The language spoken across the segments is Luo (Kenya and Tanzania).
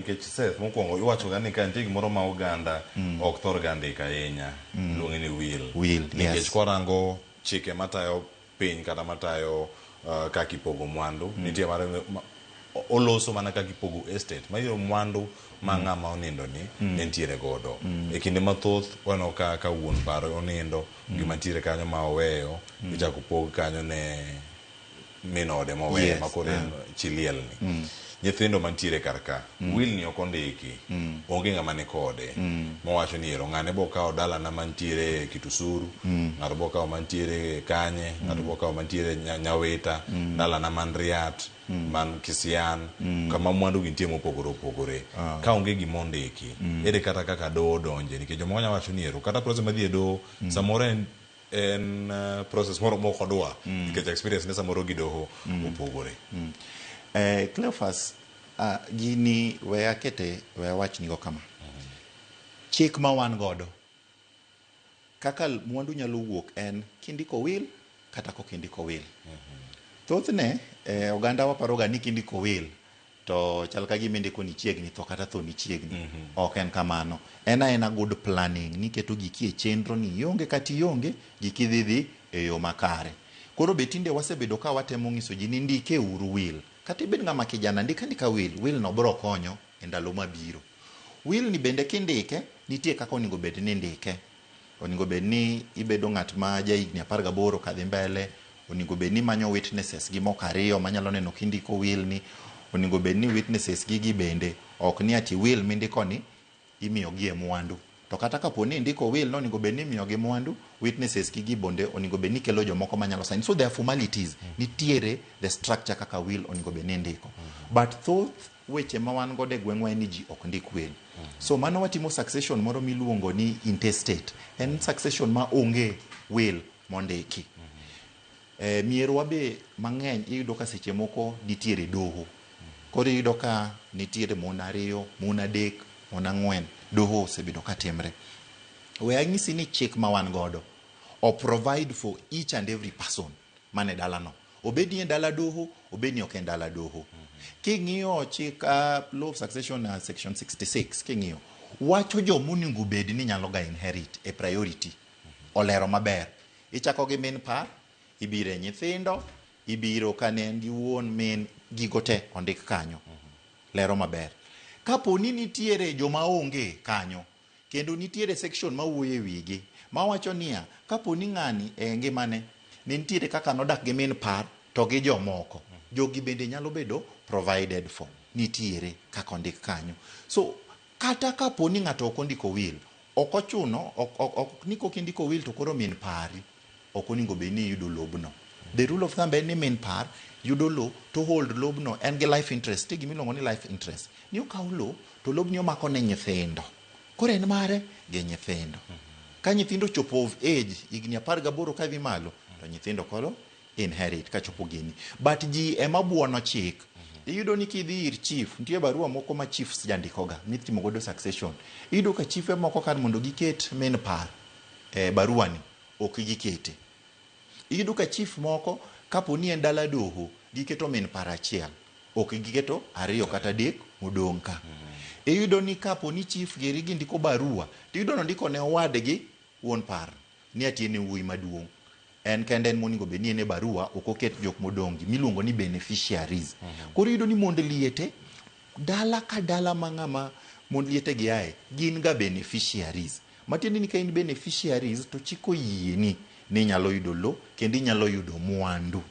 nikech Seth mokwongo iwacho ga ni ka nitie gimoro ma oganda ok thor ga ndiko ahinya luonge ni will nikech kwarango chike matayo piny kata matayo kaka ipogo mwandu nitie oloso mana kaka ipogo estate mayiro mwandu ma ng'ama onindo ni nitiere godo e kinde mathoth wano ka wuon paro onindo gima nitiere kanyo ma oweyo ichako pog kanyo ne min ode moweyo makoro chiliel ni nyithindo mantiere karka will ni ok ondiki onge ng'ama ni kode mowacho ni ero ng'ane bo kawo dalana mantiere Kitusuru ng'ato bo kawo mantiere Kanye ng'ato bo kawo mantiere Nyawita dalana man Riat man Kisian kama mwandu gi nitie mopogore opogore ka onge gima ondiki ere kata kaka doho donje nikech jomoko nyalo wacho ni ero kata process madhi e doho samoro en process moro mok odwa nikech experience ne samoro gi doho opogore. Cleophas, gini weya kete weya wach nigo kama chik ma wan godo kaka mwandu nyalo wuok en kindiko will kata kokindiko will thothne oganda waparoga ni kindiko will to chal ka gima indiko ni chiegni to kata tho ni chiegni ok en kamano en good planning niketo giki e chenro ni ionge kata ionge giki dhi e yo makare koro betinde wasebedo ka watemo nyiso ji ni ndike uru will kata ibed ng'ama kijana ndika will no bro konyo e ndalo mabiro will ni bende kindike nitie kaka onego bed ni ndike onego bed ni ibedo ng'at ma jahigni 18 kadhi mbele onego bed ni manyo witnesses gi moko ariyo manyalo neno kindiko will ni onego bed ni witnesses gi bende ok ni ati will mindiko ni imiyo gi e mwandu to kata kapo ni ndiko will no onego bed ni imiyo gi mwandu witnesses gi bonde onego bed ni kelo jomoko manyalo sign so there are formalities nitiere the structure kaka will onego bed ni ndiko but thoth weche ma wan godo e gweng'wa ni ji ok ndik will so mano watimo succession moro miluongo ni intestate en succession ma onge will mondiki mierwa be mang'eny iyudo ka seche moko nitiere doho koro iyudo ka nitiere mon 2 mon 3 mon 4 doho osebedo ka timre we anyisi ni chik ma wan godo o provide for each and every person mane dalano obedi e dala doho obedi ok e dala doho king'iyo chik law of succession section 66 king'iyo wacho jomoningo bed ni nyalo ga inherit e priority olero maber ichako gi min par ibire nyithindo ibiro kane en gi wuon min gigo te ondik kanyo lero maber kapo ni nitiere joma onge kanyo kendo nitiere section ma wuoye wigi ma wacho niya kapo ni ng'ani e ngimane ne nitiere kaka nodak gi min par to gi jomoko jogi bende nyalo bedo provided for nitiere kaka ondik kanyo so kata kapo ni ng'ato ok ondiko will ok ochuno ok ni kokindiko will to koro min pari ok oningo bed ni yudo lobno the rule of thumb en ni min par yudo lo to hold lobno en gi life interest tigi miluongo ni life interest ni okaw lo to lobni omako ne nyithindo koro en mare gi nyithindo ka nyithindo chopo of age higni 18 kadhi malo to nyithindo koro inherit ka chopo gini but ji ema buono chik iyudo ni kidhi ir chief nitie barua moko ma chiefs jandikoga mitimo godo succession iyudo ka chief moko kar mondo giket min par barua ni ok gikete iyudo ka chief moko kapo ni en dala doho giketo min par achiel ok giketo 2 kata 3 modong' ka iyudo ni kapo ni chief geri gi ndiko barua iyudo no ndiko ne owadgi wuon par ni atiene wuoyi maduong' en kende en moningo bed ni ene barua ok oket jok modong'gi miluongo ni beneficiaries koro iyudo ni mond liete dala ka dala ma ng'ama mond liete gi ae gin ga beneficiaries matiende ni ka in beneficiaries to chiko yieni ni nyalo yudo lo kendo inyalo yudo mwandu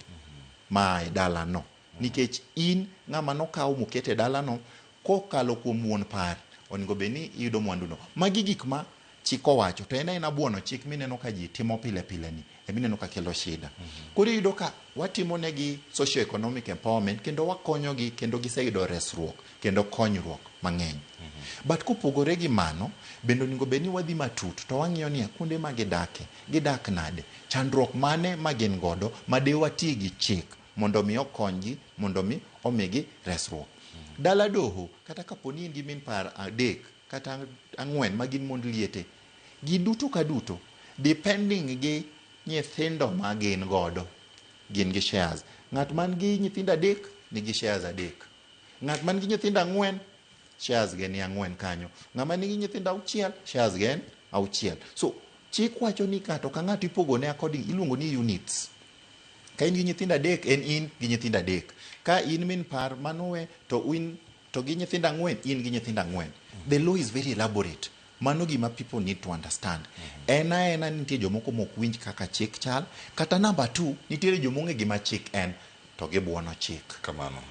ma e dala no nikech in ng'ama nokaw mokete dala no kokalo kuom wuon par oningo bed ni iyudo mwandu no magi gik ma chik owacho to en buono chik mineno ka ji timo pile pile ni emineno ka kelo shida koro iyudo ka watimo negi socio economic empowerment kendo wakonyogi kendo giseyudo resruok kendo konyruok mang'eny but kopogore gi mano bende oningo bed ni wadhi matut to wang'iyo ni kuonde ma gidak nade chandruok mane ma gin godo ma de wati gi chik mondo mi okonygi mondo mi omigi resruok dala doho kata kapo ni indi min par 3 kata 4 ma gin mond liete gi duto ka duto depending gi nyithindo ma gin godo gin gi shares ng'at man gi nyithindo 3 nigi shares 3 ng'at man gi nyithindo 4 shares ge ni ang'wen kanyo. Ng'ama nigi nyithindo auchiel, shares ge en auchiel. So chik wacho ni ng'ato ka ng'ato ipogo ne according, iluongo ni units. Ka in gi nyithindo adek, en in gi nyithindo adek. Ka in min par manowe to in to gi nyithindo ang'wen, in gi nyithindo ang'wen. The law is very elaborate. Mano gima people need to understand. Ena nitie jomoko mok winj kaka chik chal, kata number 2 nitiere jomong'e gima chik en to gibuono chik. Kamano.